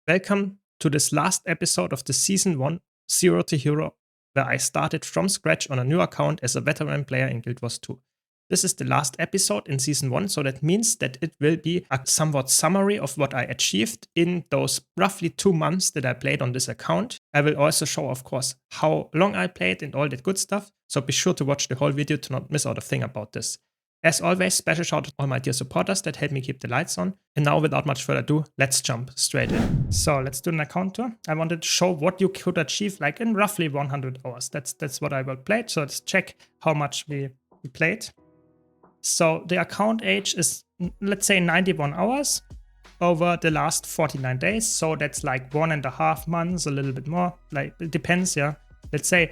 Welcome to this last episode of the Season 1 Zero to Hero, where I started from scratch on a new account as a veteran player in GW2 2. This is the last episode in Season 1, so that means that it will be a somewhat summary of what I achieved in those roughly 2 months that I played on this account. I will also show, of course, how long I played and all that good stuff, so be sure to watch the whole video to not miss out a thing about this. As always, special shout out to all my dear supporters that help me keep the lights on. And now, without much further ado, let's jump straight in. So let's do an account tour. I wanted to show what you could achieve like in roughly 100 hours. That's what I will play. So let's check how much we played. So the account age is, let's say, 91 hours over the last 49 days. So that's like 1.5 months, a little bit more. Like, it depends, yeah. Let's say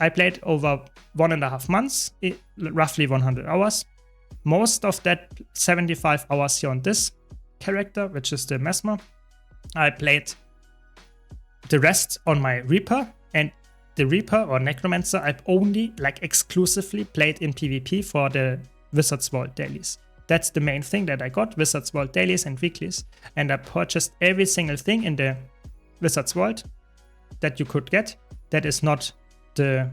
I played over 1.5 months, roughly 100 hours. Most of that 75 hours here on this character, which is the Mesmer. I played the rest on my Reaper, and the Reaper or Necromancer I've only like exclusively played in PvP for the Wizard's Vault dailies. That's the main thing that I got, Wizard's Vault dailies and weeklies, and I purchased every single thing in the Wizard's Vault that you could get. That is not the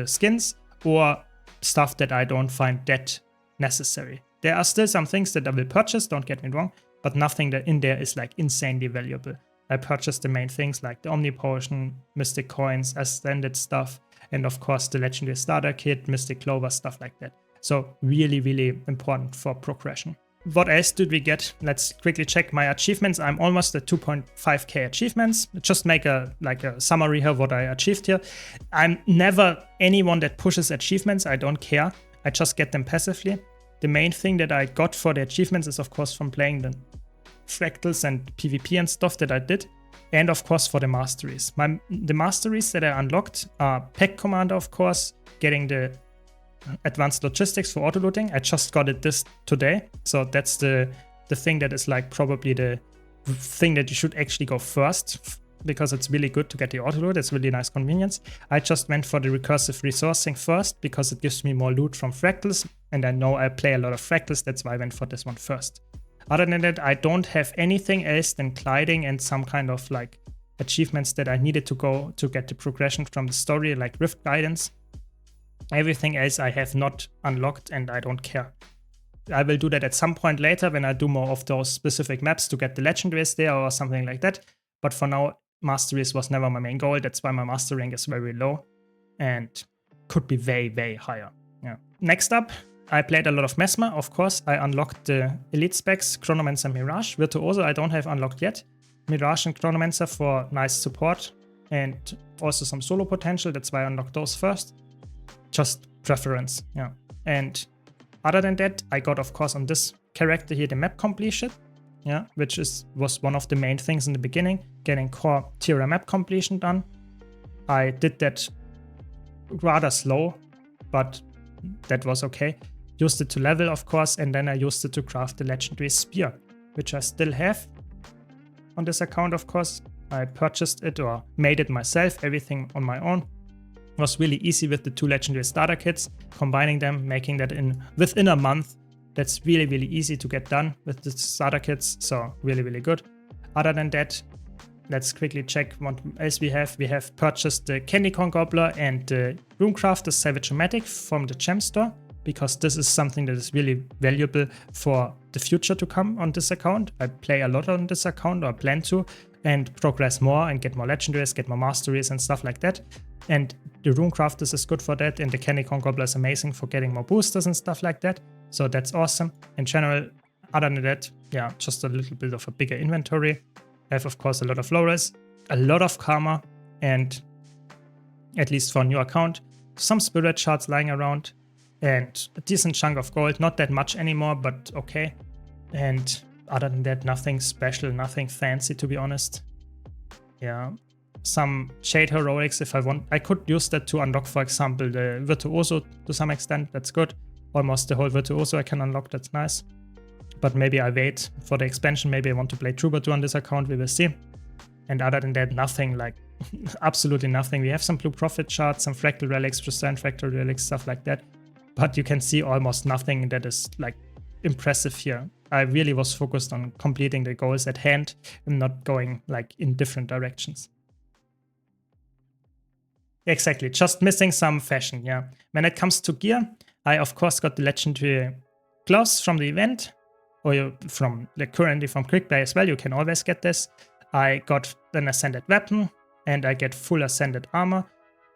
skins or stuff that I don't find that necessary. There are still some things that I will purchase, don't get me wrong, but nothing that in there is like insanely valuable. I purchased the main things like the Omni Potion, Mystic Coins, Ascended stuff, and of course the Legendary Starter Kit, Mystic Clover, stuff like that. So really, really important for progression. What else did we get? Let's quickly check my achievements. I'm almost at 2.5k achievements. Just make a summary here of what I achieved here. I'm never anyone that pushes achievements. I don't care. I just get them passively. The main thing that I got for the achievements is of course from playing the fractals and PvP and stuff that I did. And of course for the masteries. The masteries that I unlocked are Pack Commander, of course, getting the Advanced Logistics for auto-looting. I just got it this today. So that's the thing that is like probably the thing that you should actually go first, because it's really good to get the auto-loot. It's really nice convenience. I just went for the recursive resourcing first because it gives me more loot from fractals, and I know I play a lot of fractals. That's why I went for this one first. Other than that, I don't have anything else than gliding and some kind of like achievements that I needed to go to get the progression from the story, like Rift Guidance. Everything else I have not unlocked, and I don't care. I will do that at some point later when I do more of those specific maps to get the legendaries there or something like that. But for now, masteries was never my main goal. That's why my master rank is very low and could be very, very higher. Yeah. Next up, I played a lot of Mesmer. Of course, I unlocked the elite specs, Chronomancer, Mirage. Virtuoso I don't have unlocked yet. Mirage and Chronomancer for nice support and also some solo potential. That's why I unlocked those first. Just preference, yeah. And other than that, I got, of course, on this character here the map completion, yeah, which was one of the main things in the beginning, getting core Tira map completion done. I did that rather slow, but that was okay. Used it to level, of course, and then I used it to craft the legendary spear, which I still have on this account, of course. I purchased it or made it myself, everything on my own. Was really easy with the 2 legendary starter kits, combining them, making that within a month. That's really, really easy to get done with the starter kits, so really, really good. Other than that, let's quickly check what else we have. We have purchased the Candy Corn Gobbler and the Runecraft, the Savage-O-Matic from the gem store, because this is something that is really valuable for the future to come on this account. I play a lot on this account, or plan to, and progress more and get more legendaries, get more masteries and stuff like that. And the Runecraft is good for that, and the Candy Corn Gobbler is amazing for getting more boosters and stuff like that. So that's awesome. In general, other than that, yeah, just a little bit of a bigger inventory. I have, of course, a lot of Flores, a lot of Karma, and at least for a new account, some Spirit Shards lying around, and a decent chunk of gold. Not that much anymore, but okay. And other than that, nothing special, nothing fancy, to be honest. Yeah. Some Shade Heroics if I want. I could use that to unlock, for example, the Virtuoso to some extent. That's good. Almost the whole Virtuoso I can unlock. That's nice. But maybe I wait for the expansion. Maybe I want to play Troubadour on this account. We will see. And other than that, nothing, like absolutely nothing. We have some Blue Prophet shards, some Fractal Relics, Pristine Fractal Relics, stuff like that. But you can see almost nothing that is like impressive here. I really was focused on completing the goals at hand and not going like in different directions. Exactly, just missing some fashion, yeah. When it comes to gear, I of course got the legendary gloves from the event, or from like currently from quick play as well. You can always get this. I got an ascended weapon, and I get full ascended armor,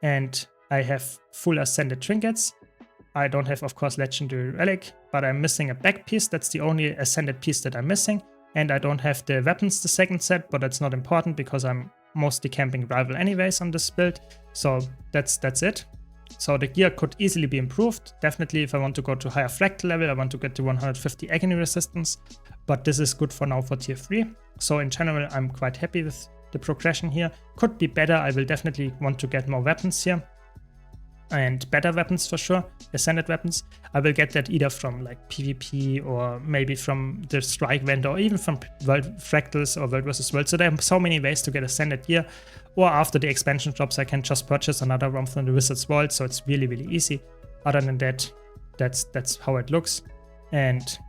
and I have full ascended trinkets. I don't have, of course, legendary relic, but I'm missing a back piece. That's the only ascended piece that I'm missing. And I don't have the weapons, the second set, but that's not important because I'm mostly camping rival anyways on this build. So that's it. So the gear could easily be improved. Definitely if I want to go to higher fractal level, I want to get to 150 agony resistance, but this is good for now for tier 3. So in general, I'm quite happy with the progression here. Could be better. I will definitely want to get more weapons here. And better weapons for sure, ascended weapons. I will get that either from like PvP or maybe from the strike vendor or even from World Fractals or World vs. World. So there are so many ways to get ascended gear. Or after the expansion drops, I can just purchase another ROM from the Wizard's Vault. So it's really, really easy. Other than that, that's how it looks. And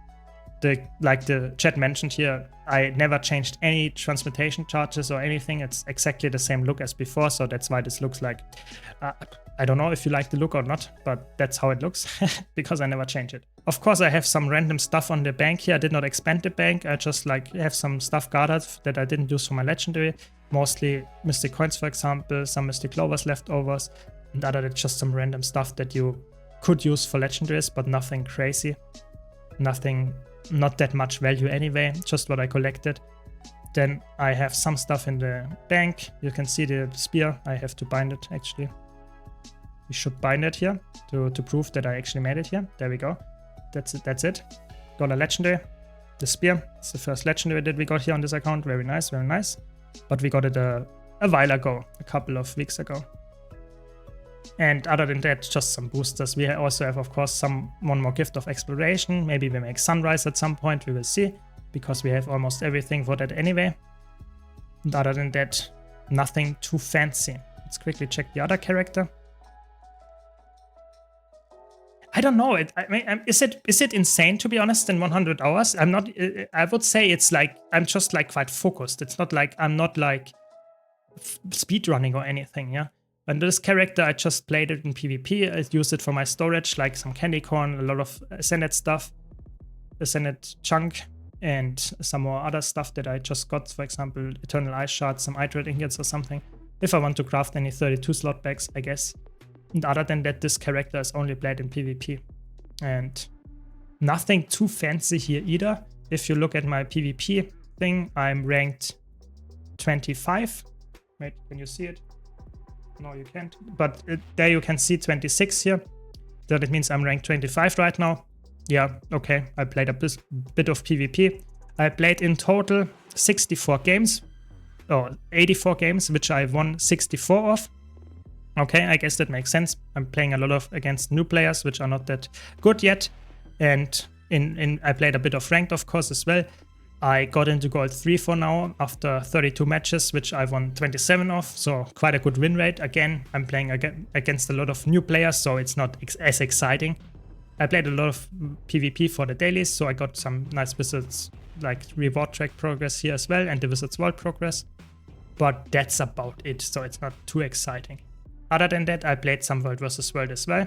like the chat mentioned here, I never changed any transmutation charges or anything. It's exactly the same look as before, so that's why this looks like, I don't know if you like the look or not, but that's how it looks, because I never change it. Of course, I have some random stuff on the bank here. I did not expand the bank. I just like have some stuff gathered that I didn't use for my legendary. Mostly Mystic Coins, for example, some Mystic Clovers leftovers, and other than just some random stuff that you could use for legendaries, but nothing crazy. Nothing, not that much value anyway, just what I collected. Then I have some stuff in the bank. You can see the spear. I have to bind it actually. We should bind it here to prove that I actually made it here. There we go. That's it. Got a legendary. The spear. It's the first legendary that we got here on this account. Very nice, very nice. But we got it a while ago, a couple of weeks ago. And other than that, just some boosters. We also have, of course, one more gift of exploration. Maybe we make sunrise at some point. We will see, because we have almost everything for that anyway. And other than that, nothing too fancy. Let's quickly check the other character. I don't know. I mean, is it insane, to be honest, in 100 hours? I'm not. I would say it's like I'm just like quite focused. It's not like I'm not like speedrunning or anything. Yeah. And this character, I just played it in PvP. I used it for my storage, like some candy corn, a lot of ascended stuff, ascended chunk, and some more other stuff that I just got. For example, Eternal Ice Shards, some Itrate ingots or something. If I want to craft any 32 slot bags, I guess. And other than that, this character is only played in PvP. And nothing too fancy here either. If you look at my PvP thing, I'm ranked 25. Wait, can you see it? No, you can't. But there you can see 26 here. So that means I'm ranked 25 right now. Yeah, okay. I played a bit of PvP. I played in total 64 games. Or 84 games, which I won 64 of. Okay, I guess that makes sense. I'm playing a lot against new players, which are not that good yet. And I played a bit of ranked, of course, as well. I got into Gold 3 for now after 32 matches, which I won 27 of. So quite a good win rate. Again, I'm playing against a lot of new players, so it's not as exciting. I played a lot of PvP for the dailies, so I got some nice Wizards, like reward track progress here as well, and the Wizards Vault progress. But that's about it, so it's not too exciting. Other than that, I played some World vs. World as well.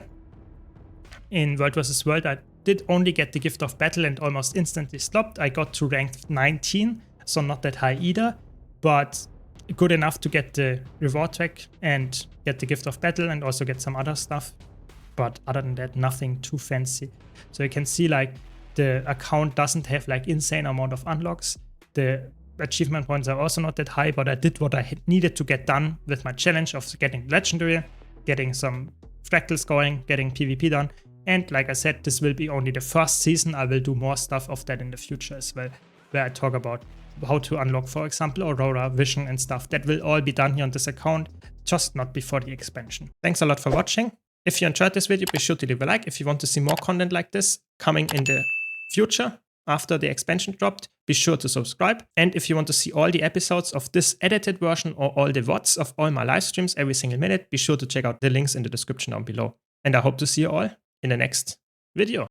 In World vs. World, I did only get the Gift of Battle and almost instantly stopped. I got to rank 19, so not that high either, but good enough to get the reward track and get the Gift of Battle and also get some other stuff. But other than that, nothing too fancy. So you can see like the account doesn't have like insane amount of unlocks. The achievement points are also not that high, but I did what I needed to get done with my challenge of getting legendary, getting some fractals going, getting PvP done. And like I said, this will be only the first season. I will do more stuff of that in the future as well, where I talk about how to unlock, for example, Aurora, Vision and stuff. That will all be done here on this account, just not before the expansion. Thanks a lot for watching. If you enjoyed this video, be sure to leave a like. If you want to see more content like this coming in the future, after the expansion dropped, be sure to subscribe. And if you want to see all the episodes of this edited version or all the VODs of all my live streams every single minute, be sure to check out the links in the description down below. And I hope to see you all in the next video.